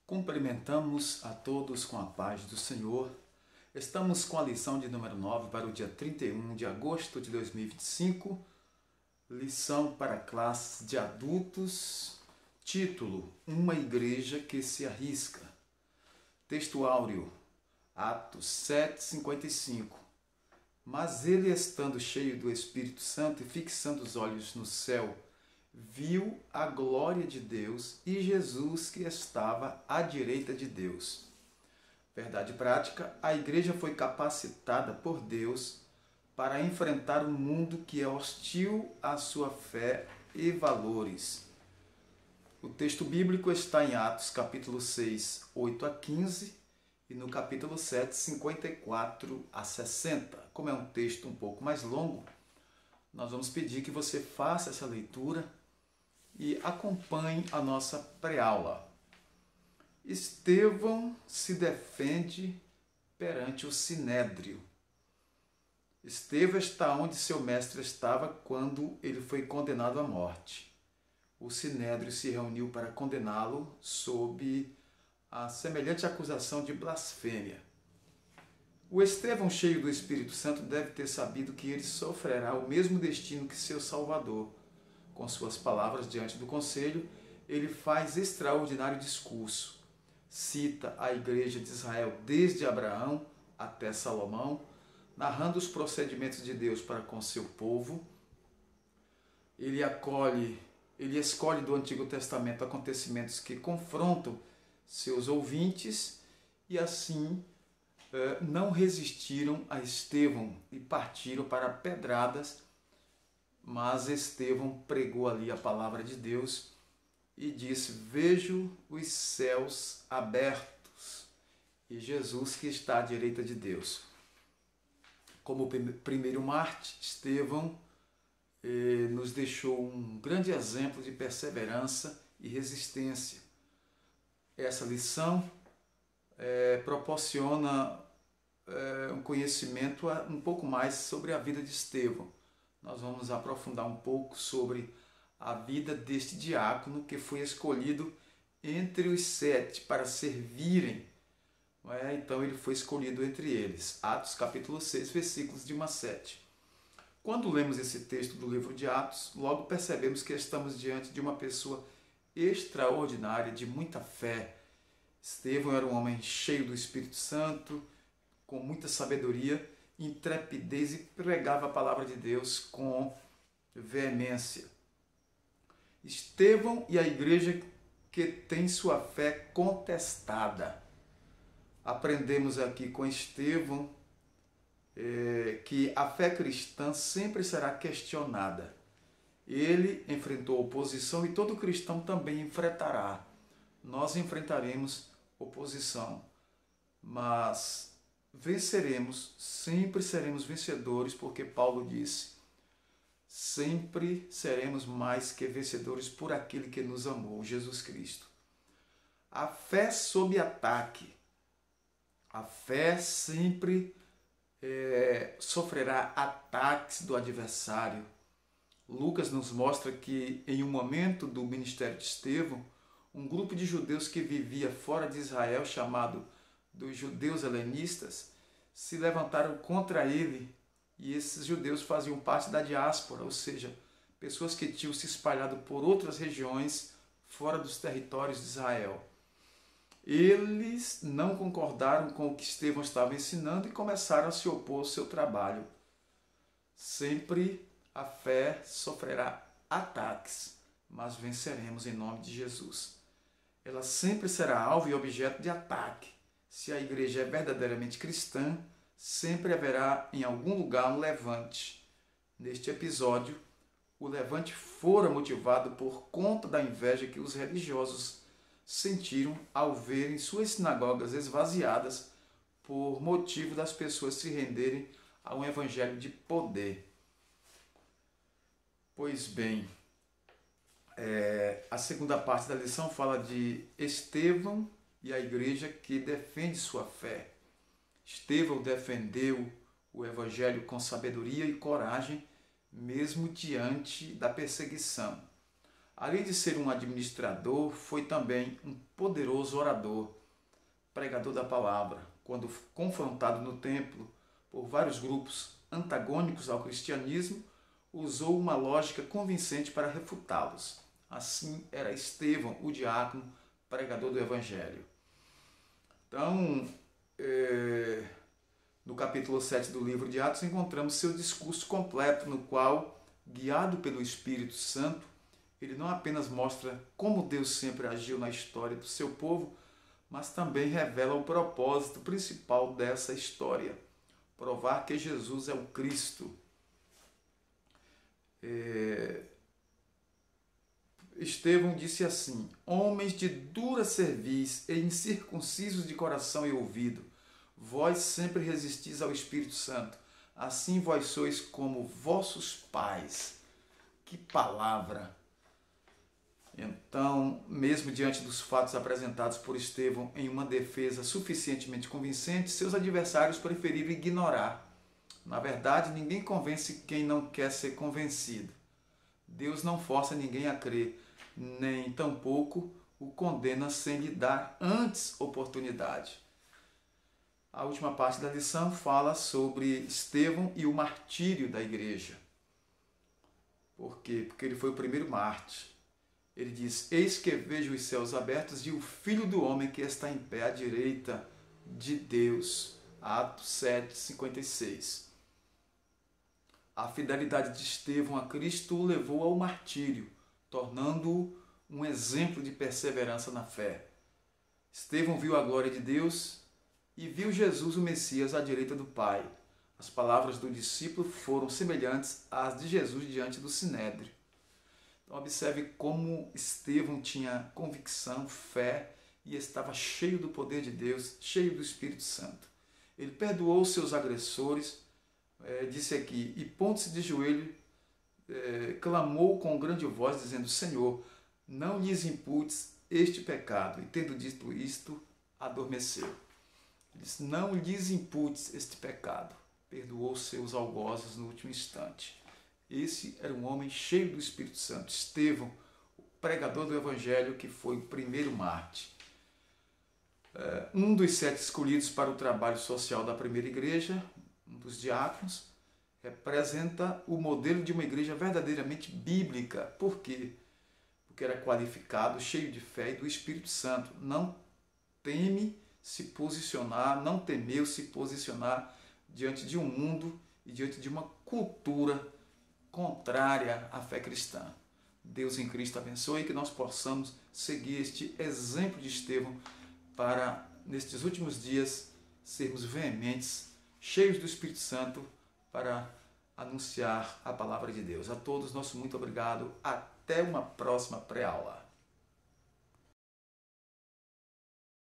Cumprimentamos a todos com a paz do Senhor. Estamos com a lição de número 9 para o dia 31 de agosto de 2025. Lição para classes de adultos. Título: Uma igreja que se arrisca. Texto áureo, Atos 7:55. Mas ele, estando cheio do Espírito Santo e fixando os olhos no céu, viu a glória de Deus e Jesus que estava à direita de Deus. Verdade prática: a igreja foi capacitada por Deus para enfrentar um mundo que é hostil à sua fé e valores. O texto bíblico está em Atos capítulo 6, 8 a 15 e no capítulo 7, 54 a 60. Como é um texto um pouco mais longo, nós vamos pedir que você faça essa leitura e acompanhe a nossa pré-aula. Estevão se defende perante o Sinédrio. Estevão está onde seu mestre estava quando ele foi condenado à morte. O Sinédrio se reuniu para condená-lo sob a semelhante acusação de blasfêmia. O Estevão, cheio do Espírito Santo, deve ter sabido que ele sofrerá o mesmo destino que seu Salvador. Com suas palavras diante do conselho, ele faz extraordinário discurso. Cita a igreja de Israel desde Abraão até Salomão, narrando os procedimentos de Deus para com seu povo. Ele escolhe do Antigo Testamento acontecimentos que confrontam seus ouvintes e assim não resistiram a Estevão e partiram para pedradas, mas Estevão pregou ali a palavra de Deus e disse: vejo os céus abertos e Jesus que está à direita de Deus. Como primeiro mártir, Estevão nos deixou um grande exemplo de perseverança e resistência. Essa lição proporciona um conhecimento um pouco mais sobre a vida de Estevão. Nós vamos aprofundar um pouco sobre a vida deste diácono que foi escolhido entre os 7 para servirem. Então ele foi escolhido entre eles. Atos capítulo 6, versículos de 1 a 7. Quando lemos esse texto do livro de Atos, logo percebemos que estamos diante de uma pessoa extraordinária, de muita fé. Estevão era um homem cheio do Espírito Santo, com muita sabedoria, intrepidez e pregava a palavra de Deus com veemência. Estevão e a igreja que tem sua fé contestada. Aprendemos aqui com Estevão que a fé cristã sempre será questionada. Ele enfrentou oposição e todo cristão também enfrentará. Nós enfrentaremos oposição, mas venceremos, sempre seremos vencedores, porque Paulo disse: sempre seremos mais que vencedores por aquele que nos amou, Jesus Cristo. A fé sob ataque. A fé sempre sofrerá ataques do adversário. Lucas nos mostra que em um momento do ministério de Estevão, um grupo de judeus que vivia fora de Israel, chamado dos judeus helenistas, se levantaram contra ele, e esses judeus faziam parte da diáspora, ou seja, pessoas que tinham se espalhado por outras regiões fora dos territórios de Israel. Eles não concordaram com o que Estevão estava ensinando e começaram a se opor ao seu trabalho. Sempre a fé sofrerá ataques, mas venceremos em nome de Jesus. Ela sempre será alvo e objeto de ataque. Se a igreja é verdadeiramente cristã, sempre haverá em algum lugar um levante. Neste episódio, o levante fora motivado por conta da inveja que os religiosos sentiram ao verem suas sinagogas esvaziadas por motivo das pessoas se renderem a um evangelho de poder. Pois bem, a segunda parte da lição fala de Estevão e a igreja que defende sua fé. Estevão defendeu o evangelho com sabedoria e coragem, mesmo diante da perseguição. Além de ser um administrador, foi também um poderoso orador, pregador da palavra. Quando confrontado no templo por vários grupos antagônicos ao cristianismo, usou uma lógica convincente para refutá-los. Assim era Estevão, o diácono, pregador do Evangelho. Então, no capítulo 7 do livro de Atos, encontramos seu discurso completo, no qual, guiado pelo Espírito Santo, ele não apenas mostra como Deus sempre agiu na história do seu povo, mas também revela o propósito principal dessa história: provar que Jesus é o Cristo. Estevão disse assim: homens de dura cerviz e incircuncisos de coração e ouvido, vós sempre resistis ao Espírito Santo, assim vós sois como vossos pais. Que palavra! Então, mesmo diante dos fatos apresentados por Estevão em uma defesa suficientemente convincente, seus adversários preferiram ignorar. Na verdade, ninguém convence quem não quer ser convencido. Deus não força ninguém a crer, nem tampouco o condena sem lhe dar antes oportunidade. A última parte da lição fala sobre Estevão e o martírio da igreja. Por quê? Porque ele foi o primeiro mártir. Ele diz: eis que vejo os céus abertos e o Filho do Homem que está em pé à direita de Deus. Atos 7, 56. A fidelidade de Estevão a Cristo o levou ao martírio, tornando-o um exemplo de perseverança na fé. Estevão viu a glória de Deus e viu Jesus, o Messias, à direita do Pai. As palavras do discípulo foram semelhantes às de Jesus diante do Sinédrio. Então, observe como Estevão tinha convicção, fé e estava cheio do poder de Deus, cheio do Espírito Santo. Ele perdoou seus agressores, disse aqui, e pondo-se de joelho, clamou com grande voz, dizendo: Senhor, não lhes imputes este pecado. E tendo dito isto, adormeceu. Ele disse: não lhes imputes este pecado. Perdoou seus algozes no último instante. Esse era um homem cheio do Espírito Santo, Estevão, o pregador do Evangelho, que foi o primeiro mártir. Um dos 7 escolhidos para o trabalho social da primeira igreja, um dos diáconos, representa o modelo de uma igreja verdadeiramente bíblica. Por quê? Porque era qualificado, cheio de fé e do Espírito Santo. Não temeu se posicionar diante de um mundo e diante de uma cultura contrária à fé cristã. Deus em Cristo abençoe e que nós possamos seguir este exemplo de Estevão para, nestes últimos dias, sermos veementes, cheios do Espírito Santo para anunciar a palavra de Deus. A todos, nosso muito obrigado. Até uma próxima pré-aula.